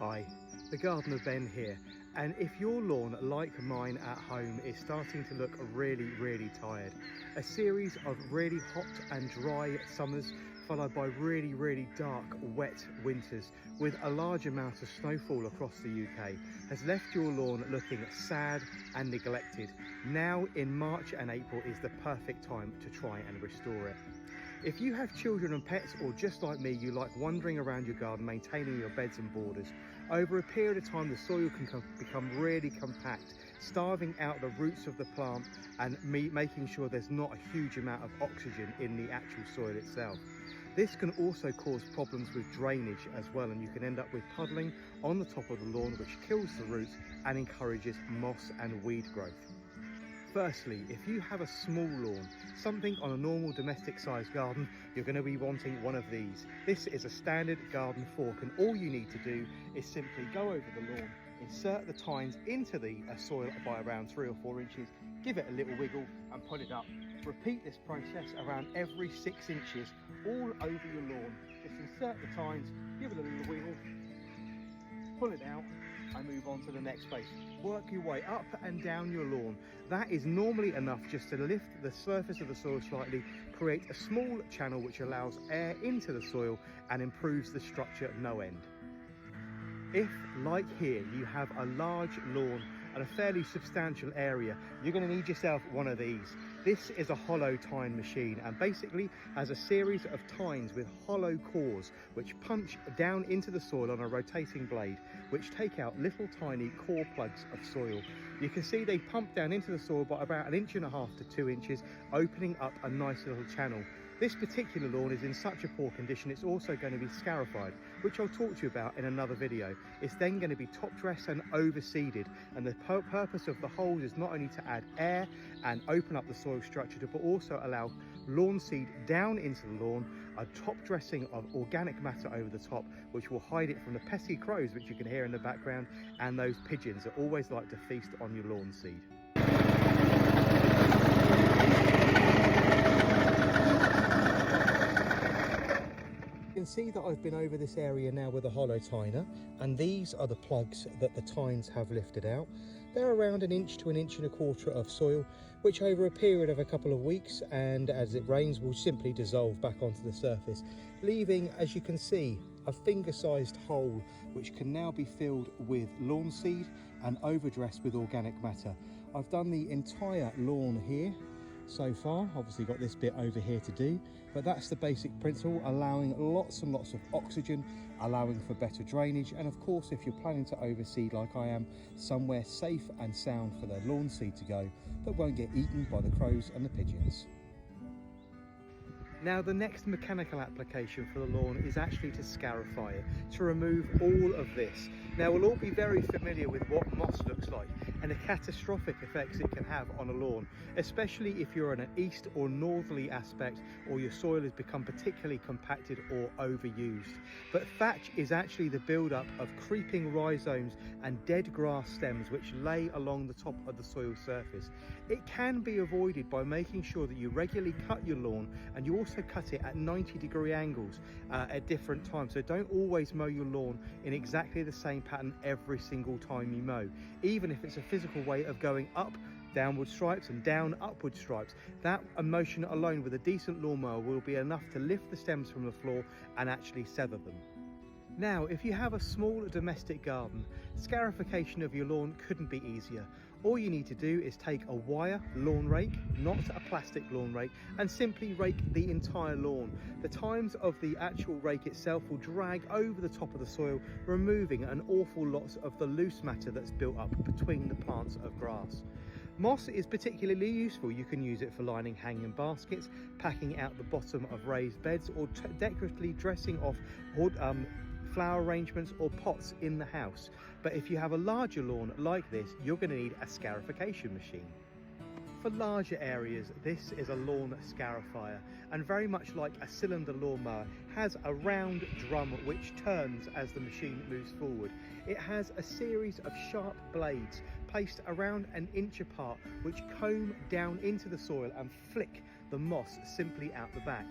Hi, the Gardener Ben here, and if your lawn, like mine at home, is starting to look really tired, a series of really hot and dry summers followed by really dark, wet winters with a large amount of snowfall across the UK has left your lawn looking sad and neglected. Now in March and April is the perfect time to try and restore it. If you have children and pets, or just like me, you like wandering around your garden maintaining your beds and borders, over a period of time the soil can become really compact, starving out the roots of the plant and making sure there's not a huge amount of oxygen in the actual soil itself. This can also cause problems with drainage as well, and you can end up with puddling on the top of the lawn, which kills the roots and encourages moss and weed growth. Firstly, if you have a small lawn, something on a normal domestic sized garden, you're going to be wanting one of these. This is a standard garden fork, and all you need to do is simply go over the lawn, insert the tines into the soil by around 3 or 4 inches, give it a little wiggle and pull it up. Repeat this process around every 6 inches all over your lawn. Just insert the tines, give it a little wiggle, pull it out and move on to the next space. Work your way up and down your lawn. That is normally enough just to lift the surface of the soil slightly, create a small channel which allows air into the soil and improves the structure no end. If, like here, you have a large lawn and a fairly substantial area, you're going to need yourself one of these. This is a hollow tine machine, and basically has a series of tines with hollow cores which punch down into the soil on a rotating blade, which take out little tiny core plugs of soil. You can see they pump down into the soil by about 1.5 to 2 inches, opening up a nice little channel. This particular lawn is in such a poor condition, it's also going to be scarified, which I'll talk to you about in another video. It's then going to be top dressed and overseeded, and the purpose of the holes is not only to add air and open up the soil structure, but also allow lawn seed down into the lawn, a top dressing of organic matter over the top, which will hide it from the pesky crows, which you can hear in the background, and those pigeons that always like to feast on your lawn seed. You can see that I've been over this area now with a hollow tiner, and these are the plugs that the tines have lifted out. They're around 1 inch to 1.25 inches of soil, which over a period of a couple of weeks and as it rains will simply dissolve back onto the surface, leaving, as you can see, a finger-sized hole which can now be filled with lawn seed and overdressed with organic matter. I've done the entire lawn here so far, obviously got this bit over here to do, but that's the basic principle, allowing lots and lots of oxygen, allowing for better drainage, and of course if you're planning to overseed like I am, somewhere safe and sound for the lawn seed to go that won't get eaten by the crows and the pigeons. Now the next mechanical application for the lawn is actually to scarify it, to remove all of this. Now we'll all be very familiar with what moss looks like and the catastrophic effects it can have on a lawn, especially if you're in an east or northerly aspect, or your soil has become particularly compacted or overused. But thatch is actually the build-up of creeping rhizomes and dead grass stems which lay along the top of the soil surface. It can be avoided by making sure that you regularly cut your lawn, and you also cut it at 90-degree angles at different times. So don't always mow your lawn in exactly the same pattern every single time you mow, even if it's a physical way of going up downward stripes and down upward stripes. That motion alone with a decent lawnmower will be enough to lift the stems from the floor and actually sever them. Now, if you have a small domestic garden, scarification of your lawn couldn't be easier. All you need to do is take a wire lawn rake, not a plastic lawn rake, and simply rake the entire lawn. The tines of the actual rake itself will drag over the top of the soil, removing an awful lot of the loose matter that's built up between the plants of grass. Moss is particularly useful. You can use it for lining hanging baskets, packing out the bottom of raised beds, or decoratively dressing off flower arrangements or pots in the house. But if you have a larger lawn like this, you're going to need a scarification machine. For larger areas, this is a lawn scarifier, and very much like a cylinder lawnmower, has a round drum which turns as the machine moves forward. It has a series of sharp blades placed around 1 inch apart which comb down into the soil and flick the moss simply out the back.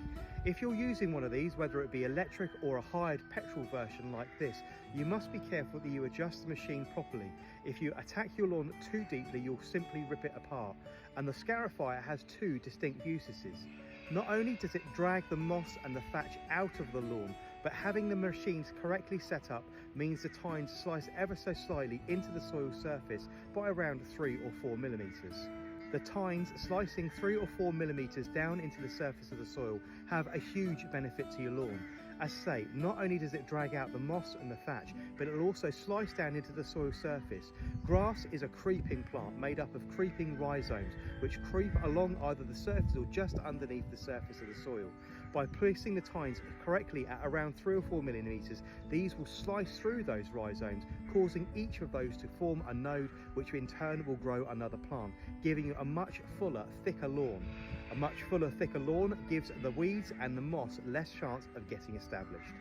If you're using one of these, whether it be electric or a hired petrol version like this, you must be careful that you adjust the machine properly. If you attack your lawn too deeply, you'll simply rip it apart. And the Scarifier has two distinct uses. Not only does it drag the moss and the thatch out of the lawn, but having the machines correctly set up means the tines slice ever so slightly into the soil surface by around 3 or 4 millimeters. The tines slicing 3 or 4 millimeters down into the surface of the soil have a huge benefit to your lawn. As I say, not only does it drag out the moss and the thatch, but it'll also slice down into the soil surface. Grass is a creeping plant made up of creeping rhizomes, which creep along either the surface or just underneath the surface of the soil. By placing the tines correctly at around 3 or 4 millimeters, these will slice through those rhizomes, causing each of those to form a node, which in turn will grow another plant, giving you a much fuller, thicker lawn. A much fuller, thicker lawn gives the weeds and the moss less chance of getting established.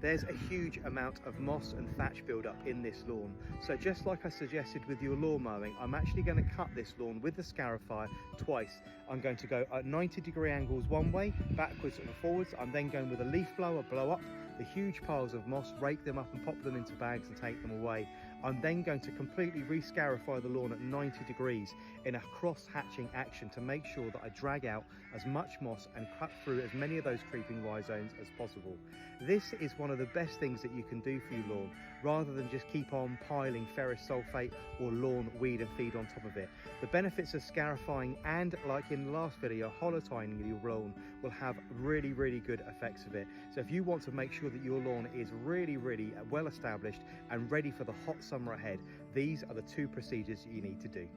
There's a huge amount of moss and thatch build-up in this lawn, so just like I suggested with your lawn mowing, I'm actually going to cut this lawn with the Scarifier twice. I'm going to go at 90-degree angles one way, backwards and forwards. I'm then going with a leaf blower, blow up the huge piles of moss, rake them up and pop them into bags and take them away. I'm then going to completely re-scarify the lawn at 90 degrees in a cross-hatching action to make sure that I drag out as much moss and cut through as many of those creeping rhizomes as possible. This is one of the best things that you can do for your lawn, rather than just keep on piling ferrous sulfate or lawn weed and feed on top of it. The benefits of scarifying and, like in the last video, holotining your lawn will have really, really good effects of it. So if you want to make sure that your lawn is really, really well established and ready for the hot summer ahead, these are the two procedures that you need to do.